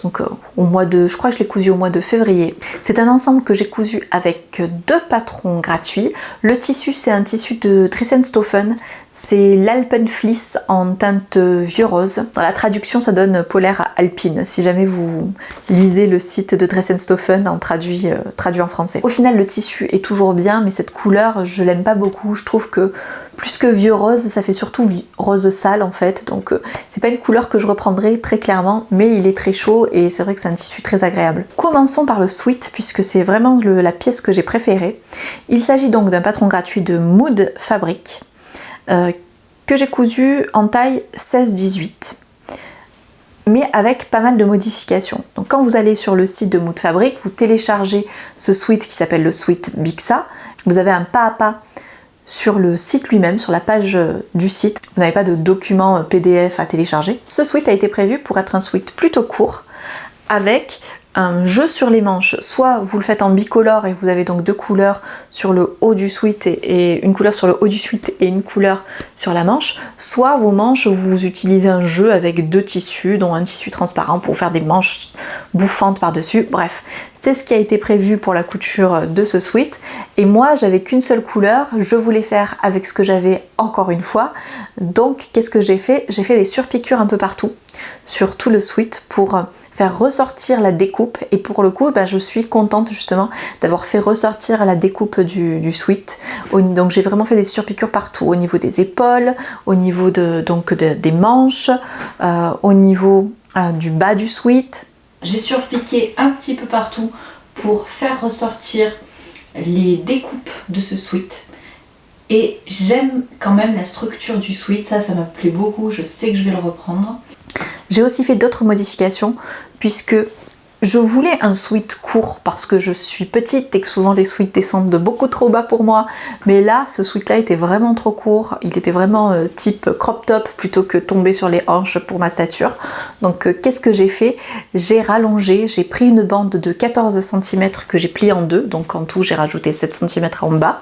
Donc je crois que je l'ai cousu au mois de février. C'est un ensemble que j'ai cousu avec deux patrons gratuits. Le tissu, c'est un tissu de Dressenstoffen. C'est l'Alpenfleece en teinte vieux rose. Dans la traduction, ça donne polaire alpine. Si jamais vous lisez le site de Dressenstoffen en traduit en français. Au final, le tissu est toujours bien, mais cette couleur, je l'aime pas beaucoup. Je trouve que plus que vieux rose, ça fait surtout rose sale en fait. Donc c'est pas une couleur que je reprendrai très clairement, mais il est très chaud et c'est vrai que c'est un tissu très agréable. Commençons par le sweat, puisque c'est vraiment la pièce que j'ai préférée. Il s'agit donc d'un patron gratuit de Mood Fabric. Que j'ai cousu en taille 16-18, mais avec pas mal de modifications. Donc quand vous allez sur le site de Mood Fabric, vous téléchargez ce sweat qui s'appelle le sweat Bixa. Vous avez un pas à pas sur le site lui-même, sur la page du site. Vous n'avez pas de document PDF à télécharger. Ce sweat a été prévu pour être un sweat plutôt court, avec un jeu sur les manches. Soit vous le faites en bicolore et vous avez donc deux couleurs sur le haut du sweat et une couleur sur le haut du sweat et une couleur sur la manche, soit vos manches, vous utilisez un jeu avec deux tissus, dont un tissu transparent pour faire des manches bouffantes par-dessus. Bref, c'est ce qui a été prévu pour la couture de ce sweat. Et moi, j'avais qu'une seule couleur, je voulais faire avec ce que j'avais encore une fois. Donc, qu'est-ce que j'ai fait? J'ai fait des surpiqûres un peu partout, sur tout le sweat, pour faire ressortir la découpe. Et pour le coup, je suis contente justement d'avoir fait ressortir la découpe du sweat. Donc j'ai vraiment fait des surpiqûres partout, au niveau des épaules, au niveau des manches, au niveau du bas du sweat. J'ai surpiqué un petit peu partout pour faire ressortir les découpes de ce sweat. Et j'aime quand même la structure du sweat, ça me plaît beaucoup, je sais que je vais le reprendre. J'ai aussi fait d'autres modifications puisque je voulais un sweat court parce que je suis petite et que souvent les sweats descendent de beaucoup trop bas pour moi, mais là ce sweat là était vraiment trop court, il était vraiment type crop top plutôt que tomber sur les hanches pour ma stature. Donc qu'est-ce que j'ai fait? J'ai rallongé, j'ai pris une bande de 14 cm que j'ai pliée en deux, donc en tout j'ai rajouté 7 cm en bas,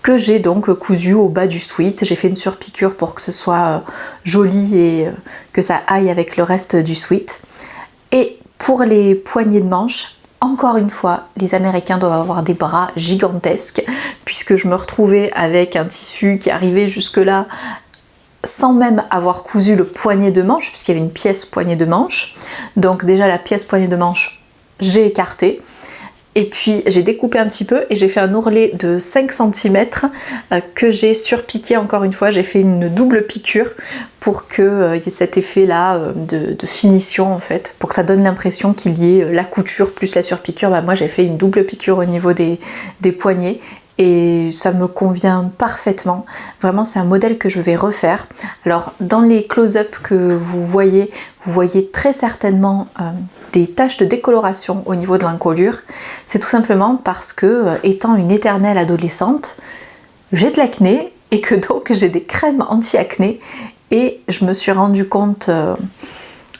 que j'ai donc cousu au bas du sweat. J'ai fait une surpiqûre pour que ce soit joli et que ça aille avec le reste du sweat. Et pour les poignées de manches, encore une fois, les Américains doivent avoir des bras gigantesques, puisque je me retrouvais avec un tissu qui arrivait jusque là sans même avoir cousu le poignet de manche, puisqu'il y avait une pièce poignet de manche. Donc déjà la pièce poignet de manche, j'ai écarté. Et puis j'ai découpé un petit peu et j'ai fait un ourlet de 5 cm que j'ai surpiqué encore une fois. J'ai fait une double piqûre pour qu'il y ait cet effet là de finition en fait, pour que ça donne l'impression qu'il y ait la couture plus la surpiqûre. Moi j'ai fait une double piqûre au niveau des poignets. Et ça me convient parfaitement. Vraiment, c'est un modèle que je vais refaire. Alors, dans les close-up que vous voyez très certainement des taches de décoloration au niveau de l'encolure. C'est tout simplement parce que, étant une éternelle adolescente, j'ai de l'acné et que donc j'ai des crèmes anti-acné. Et je me suis rendu compte,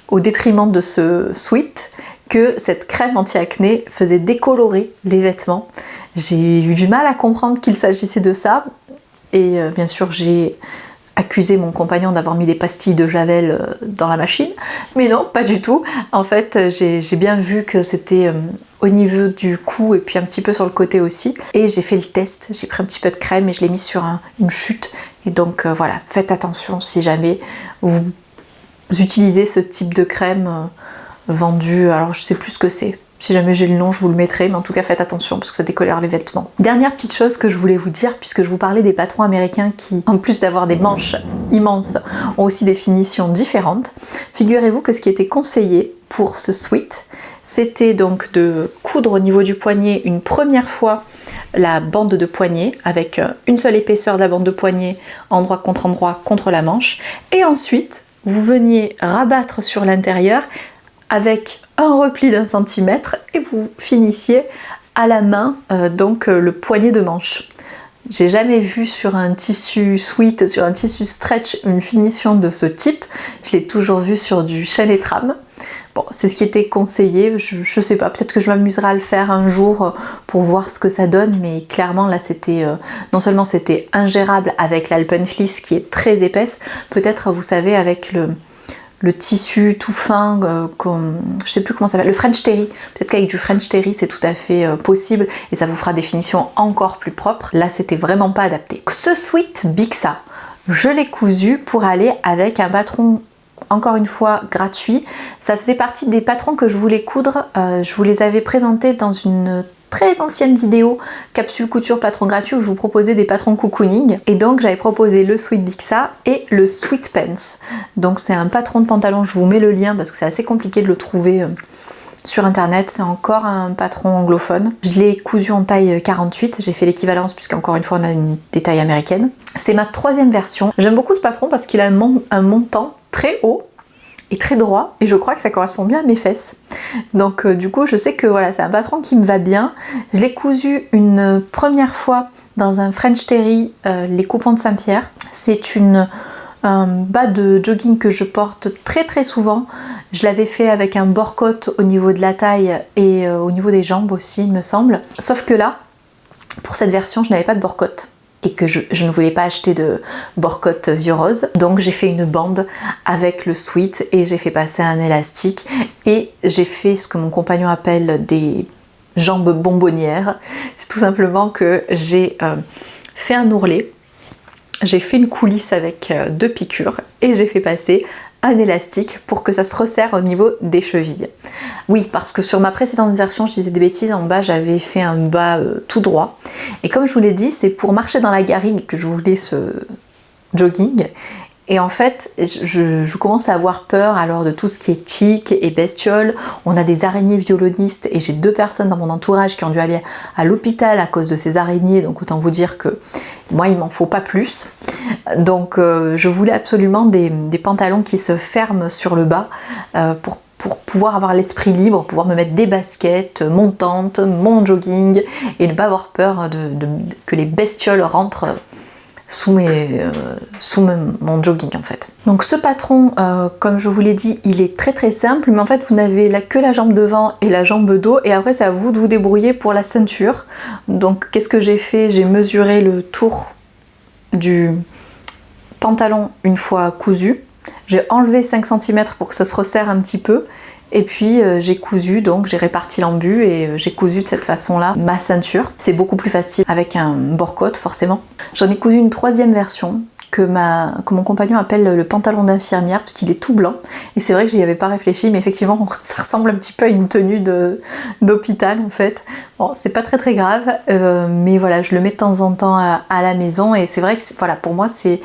au détriment de ce sweat, que cette crème anti-acné faisait décolorer les vêtements. J'ai eu du mal à comprendre qu'il s'agissait de ça et bien sûr j'ai accusé mon compagnon d'avoir mis des pastilles de Javel dans la machine, mais non, pas du tout. En fait, j'ai bien vu que c'était au niveau du cou et puis un petit peu sur le côté aussi, et j'ai fait le test, j'ai pris un petit peu de crème et je l'ai mis sur une chute. Et donc voilà, faites attention si jamais vous utilisez ce type de crème vendu, alors je sais plus ce que c'est. Si jamais j'ai le nom, je vous le mettrai, mais en tout cas faites attention parce que ça décolore les vêtements. Dernière petite chose que je voulais vous dire, puisque je vous parlais des patrons américains qui, en plus d'avoir des manches immenses, ont aussi des finitions différentes. Figurez-vous que ce qui était conseillé pour ce sweat, c'était donc de coudre au niveau du poignet une première fois la bande de poignet avec une seule épaisseur de la bande de poignet, endroit contre la manche, et ensuite vous veniez rabattre sur l'intérieur avec un repli d'1 cm et vous finissiez à la main donc le poignet de manche. J'ai jamais vu sur un tissu sweat, sur un tissu stretch, une finition de ce type. Je l'ai toujours vu sur du chaîne et trame. Bon, c'est ce qui était conseillé, je sais pas, peut-être que je m'amuserai à le faire un jour pour voir ce que ça donne, mais clairement là c'était, non seulement c'était ingérable avec l'Alpenfleece qui est très épaisse, peut-être vous savez avec le tissu tout fin, je sais plus comment ça s'appelle, le French Terry. Peut-être qu'avec du French Terry c'est tout à fait possible et ça vous fera des finitions encore plus propres. Là c'était vraiment pas adapté. Ce sweat Bixa, je l'ai cousu pour aller avec un patron encore une fois gratuit. Ça faisait partie des patrons que je voulais coudre. Je vous les avais présentés dans une très ancienne vidéo capsule couture patron gratuit où je vous proposais des patrons cocooning, et donc j'avais proposé le sweat Bixa et le sweat pants. Donc c'est un patron de pantalon, je vous mets le lien parce que c'est assez compliqué de le trouver sur internet, c'est encore un patron anglophone. Je l'ai cousu en taille 48, j'ai fait l'équivalence puisqu'encore une fois on a des tailles américaines. C'est ma troisième version. J'aime beaucoup ce patron parce qu'il a un montant très haut et très droit, et je crois que ça correspond bien à mes fesses. Donc du coup je sais que voilà, c'est un patron qui me va bien. Je l'ai cousu une première fois dans un French Terry, les coupons de Saint-Pierre. C'est un bas de jogging que je porte très souvent. Je l'avais fait avec un bord-côte au niveau de la taille et au niveau des jambes aussi, il me semble. Sauf que là, pour cette version, je n'avais pas de bord-côte et que je ne voulais pas acheter de bord-côte vieux rose. Donc j'ai fait une bande avec le sweat et j'ai fait passer un élastique et j'ai fait ce que mon compagnon appelle des jambes bonbonnières. C'est tout simplement que j'ai fait un ourlet. J'ai fait une coulisse avec 2 piqûres et j'ai fait passer un élastique pour que ça se resserre au niveau des chevilles. Oui, parce que sur ma précédente version, je disais des bêtises, en bas j'avais fait un bas tout droit. Et comme je vous l'ai dit, c'est pour marcher dans la garrigue que je voulais ce jogging. Et en fait, je commence à avoir peur alors de tout ce qui est tic et bestiole. On a des araignées violonistes et j'ai 2 personnes dans mon entourage qui ont dû aller à l'hôpital à cause de ces araignées. Donc autant vous dire que moi, il m'en faut pas plus. Donc je voulais absolument des pantalons qui se ferment sur le bas pour pouvoir avoir l'esprit libre, pouvoir me mettre des baskets, mon tente, mon jogging et ne pas avoir peur que les bestioles rentrent sous mon jogging en fait. Donc ce patron, comme je vous l'ai dit, il est très simple, mais en fait vous n'avez que la jambe devant et la jambe dos, et après c'est à vous de vous débrouiller pour la ceinture. Donc qu'est-ce que j'ai fait? J'ai mesuré le tour du pantalon une fois cousu, j'ai enlevé 5 cm pour que ça se resserre un petit peu, et puis j'ai cousu, donc j'ai réparti l'embu et j'ai cousu de cette façon là ma ceinture. C'est beaucoup plus facile avec un bord-côte forcément. J'en ai cousu une 3e version que mon compagnon appelle le pantalon d'infirmière parce qu'il est tout blanc, et c'est vrai que j'y avais pas réfléchi, mais effectivement ça ressemble un petit peu à une tenue d'hôpital en fait. Bon, c'est pas très grave, mais voilà, je le mets de temps en temps à la maison, et c'est vrai que voilà, pour moi c'est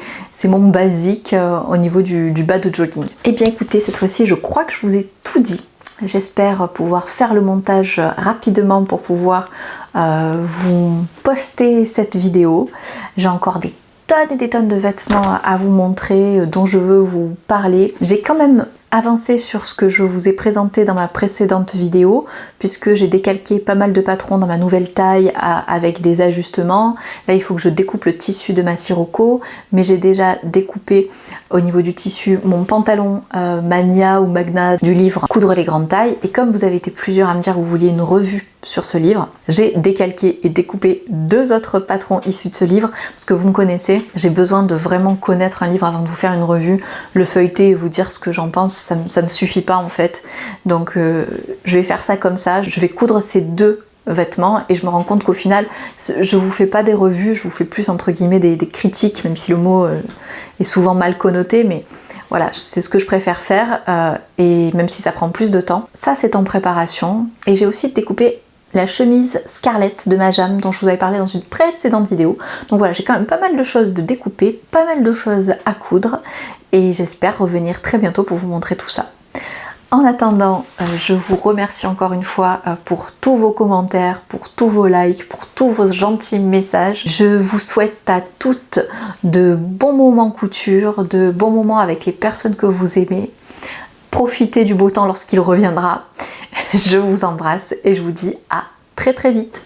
mon basique au niveau du bas de jogging. Et bien écoutez, cette fois-ci je crois que je vous ai tout dit. J'espère pouvoir faire le montage rapidement pour pouvoir vous poster cette vidéo. J'ai encore des tonnes et des tonnes de vêtements à vous montrer, dont je veux vous parler. J'ai quand même avancé sur ce que je vous ai présenté dans ma précédente vidéo, puisque j'ai décalqué pas mal de patrons dans ma nouvelle taille avec des ajustements. Là il faut que je découpe le tissu de ma Sirocco, mais j'ai déjà découpé au niveau du tissu mon pantalon Mania ou Magna du livre Coudre les grandes tailles, et comme vous avez été plusieurs à me dire que vous vouliez une revue sur ce livre, j'ai décalqué et découpé 2 autres patrons issus de ce livre, parce que vous me connaissez, j'ai besoin de vraiment connaître un livre avant de vous faire une revue, le feuilleter et vous dire ce que j'en pense, ça me suffit pas en fait. Donc je vais faire ça comme ça, je vais coudre ces 2 vêtements, et je me rends compte qu'au final je vous fais pas des revues, je vous fais plus entre guillemets des critiques, même si le mot est souvent mal connoté, mais voilà, c'est ce que je préfère faire, et même si ça prend plus de temps. Ça c'est en préparation, et j'ai aussi découpé la chemise Scarlett de Majam dont je vous avais parlé dans une précédente vidéo. Donc voilà, j'ai quand même pas mal de choses de découper, pas mal de choses à coudre, et j'espère revenir très bientôt pour vous montrer tout ça. En attendant, je vous remercie encore une fois pour tous vos commentaires, pour tous vos likes, pour tous vos gentils messages. Je vous souhaite à toutes de bons moments couture, de bons moments avec les personnes que vous aimez. Profitez du beau temps lorsqu'il reviendra. Je vous embrasse et je vous dis à très très vite.